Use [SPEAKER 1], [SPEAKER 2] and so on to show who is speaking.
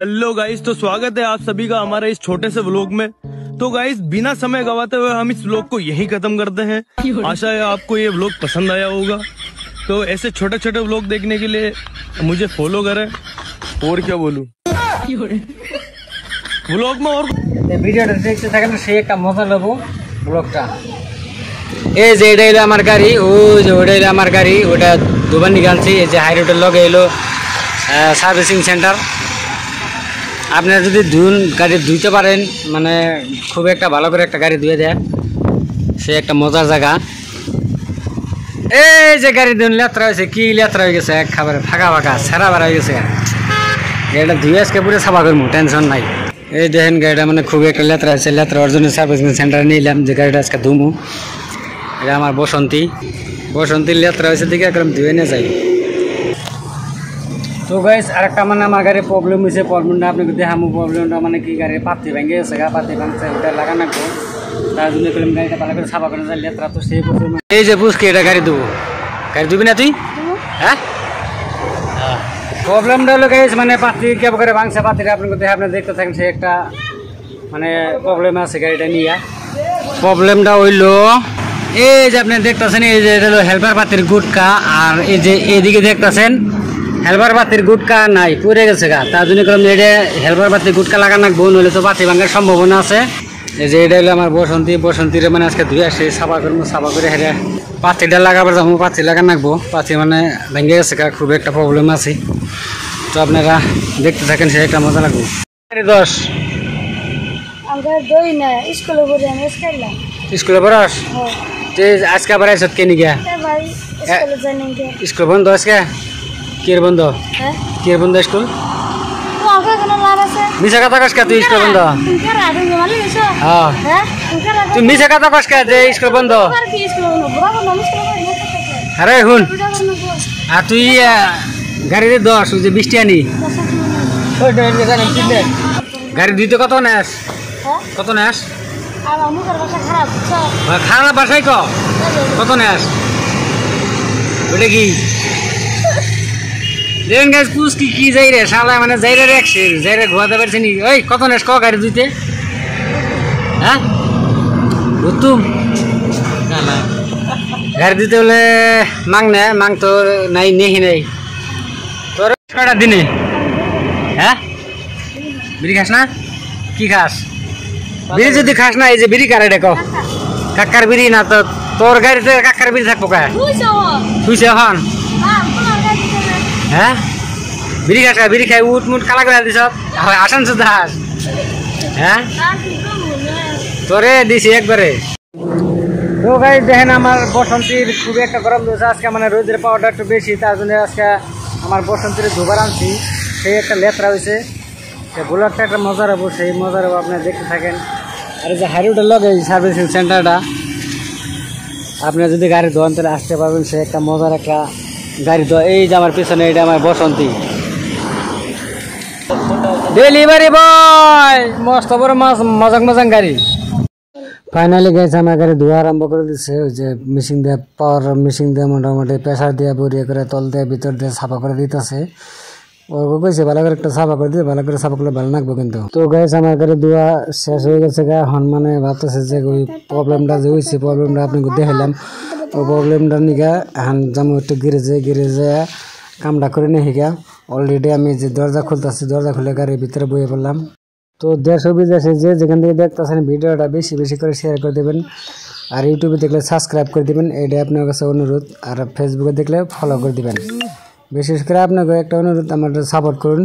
[SPEAKER 1] Hello guys, तो स्वागत है आप सभी का हमारे इस छोटे से व्लॉग में। तो गाइस, बिना समय गवाते हुए हम इस व्लॉग को यहीं खत्म करते हैं। आशा है आपको ये व्लॉग पसंद आया होगा। तो ऐसे छोटे छोटे व्लॉग देखने के लिए मुझे फॉलो करें। और क्या बोलूं, व्लॉग में और
[SPEAKER 2] ভিডিওটা দেখতে থাকেন, সেই একটা মজা নেব ব্লগটা। এই যে এটা হলো আমার গাড়ি, ওই যে ওটা হলো আমার গাড়ি, ওটা দুবার নিকালছি। এই যে হাই রোডের লগে এলো সার্ভিসিং সেন্টার। আপনারা যদি গাড়ি ধুইতে পারেন, মানে খুব একটা ভালো করে একটা গাড়ি ধুয়ে দেয়, সে একটা মজার জায়গা। এই যে গাড়ি ধুন লেত্রা হয়েছে, কি লেত্রা হয়ে গেছে, খাবারে ফাঁকা ফাঁকা ছেঁড়া বেড়া হয়ে গেছে। গাড়িটা ধুয়ে আজকে পুরো সাফা করবো, টেনশন নাই। এই দেখেন গাড়িটা মানে খুব একটা লেত্রা হয়েছে, লেত্রা হওয়ার জন্য সার্ভিসিং সেন্টারে নিলাম যে গাড়িটা আজকে ধুমু। এটা আমার বসন্তীর লেত্রা হয়েছে দিকে একদম ধুয়ে নিয়ে যাই। তো গাইস, আরেকটা মানে আমার গাড়ির প্রবলেম হয়েছে। প্রবলেমটা আপনাকে দেখামো। প্রবলেমটা মানে কি, গাড়ির পাতি ভেঙে গেছে, পাতি ভাঙছে, ওটা লাগানো রাখবো। তার জন্য করলাম গাড়িটা ভালো করে সাফা করে যায়, লেত্রা তো সেই প্রবলেম। এই যে বুঝকি এটা গাড়ি দেবো, গাড়ি দিবি না তুই? হ্যাঁ, প্রবলেমটা হলো গাইস মানে পাতি কেবল করে ভাঙছে। পাতিটা আপনাকে দেখে আপনি দেখতে থাকেন, সে একটা মানে প্রবলেম আছে গাড়িটা নিয়ে। প্রবলেমটা হইলো এই যে আপনি দেখতেছেন, এই যে এটা হলো হেল্পার পাতির গুটকা, আর এই যে এইদিকে দেখতেছেন হেল্পার পাতির গুটকা নাই, পড়ে গেছে গা। তার জন্য করলাম এটা হেল্পার পাতির গুটকা লাগানো রাখবো, নইলে তো পাতি ভাঙার সম্ভাবনা আছে। এই যে এটা হলো আমার বসন্তীর মানে আজকে ধুয়ে আসে, সাফা করবো। সাফা করে হেরে পাতিটা লাগাবার যাবো, পাতি লাগানো রাখবো। পাতি মানে ভেঙে গেছে গা, খুব একটা প্রবলেম আছে। তো আপনারা দেখতে থাকেন, সে একটা মজা লাগবে। 10 স্কুলে পড়াস? আজকে আবার আইসত কে নিগা? স্কুল বন্ধ আজকে? কির বন্ধ? কির বন্ধ স্কুল? মিশা কথা কস কে তুই স্কুল বন্ধ? হ্যাঁ, তুই মিশা কথা কস কে যে স্কুল বন্ধ? আরে শুন, আর তুই গাড়িতে 10 যে 20 আনি গাড়ি দিতে কত নেস? কত নেস? খারাপ বাসায় কত নেস? ওটা কি দেখেন গাছ পুষ কি যাই রে শালা, মানে যাই রে যাই রে ঘুয়াতে পারছি নি। ওই কত নেস গাড়ি দিতে? হ্যাঁ, তুম গাড়ি দিতে বলে মাং তো নাই, নেহি নেই তোর কয়টা দিনে। হ্যাঁ, বিড়ি খাস না? কি খাস? বিড়ি যদি খাস না, এই যে বিড়ি কারে দেখো, কাকার বিড়ি না তো তোর গাড়িতে কাকার বিড়ি থাকবো কা? তুইছে এখন? হ্যাঁ, বিড়ি খাস? বিড়ি খাই উঠ মুঠ কালা করে দিস, আসান শুধু হাস। হ্যাঁ, তোরে দিছি একবারে। তো গাই দেখেন, আমার বসন্তীর খুবই একটা গরম দিয়েছে আজকে, মানে রোদের পাওয়াটা একটু বেশি, তার জন্য আজকে আমার বসন্তীর দুবার আনছি। সেই একটা লেত্রা হয়েছে, সে বোলারটা একটা মজার হবো, সেই মজার হবো আপনারা দেখতে থাকেন। আর এই যে হাইরোডের লগে সার্ভিসিং সেন্টারটা, আপনারা যদি গাড়ি ধোয়ান তাহলে আসতে পারবেন। সে একটা মজার একটা গাড়ি ধোয়া। এই যে আমার পিছনে এটা আমার বসন্তী ডেলিভারি বয়, মস্ত বড় মজাক গাড়ি। ফাইনালি গেছে আমার গাড়ি ধোয়া আরম্ভ করে দিচ্ছে। ওই যে মেশিন দিয়ে, পাওয়ার মেশিন দিয়ে মোটামুটি প্রেসার দিয়ে বরিয়ে করে তল দিয়ে ভিতর দিয়ে সাফা করে দিতেছে। ও কইছে ভালো করে একটা সাফা করে দিয়ে, ভালো করে সাফা করলে ভালো লাগবে কিন্তু। তো গাইছে আমার গাড়ি ধোয়া শেষ হয়ে গেছে গা। এখন মানে ভাবতেছে যে ওই প্রবলেমটা যে হয়েছে, প্রবলেমটা আপনাকে দেখালাম। ওই প্রবলেমটা নিগা এখন যেমন একটু গিরেজে কামটা করে নিয়ে গা। অলরেডি আমি যে দরজা খুলতেছি, দরজা খুলে গাড়ির ভিতরে বইয়ে পড়লাম। তো দেশ বিদেশে যে যেখান থেকে দেখতেছেন ভিডিওটা বেশি বেশি করে শেয়ার করে দেবেন, আর ইউটিউবে দেখলে সাবস্ক্রাইব করে দেবেন, এটাই আপনার কাছে অনুরোধ। আর ফেসবুকে দেখলে ফলো করে দেবেন। বিশেষ করে আপনাকে একটা অনুরোধ, আমাদের সাপোর্ট করুন।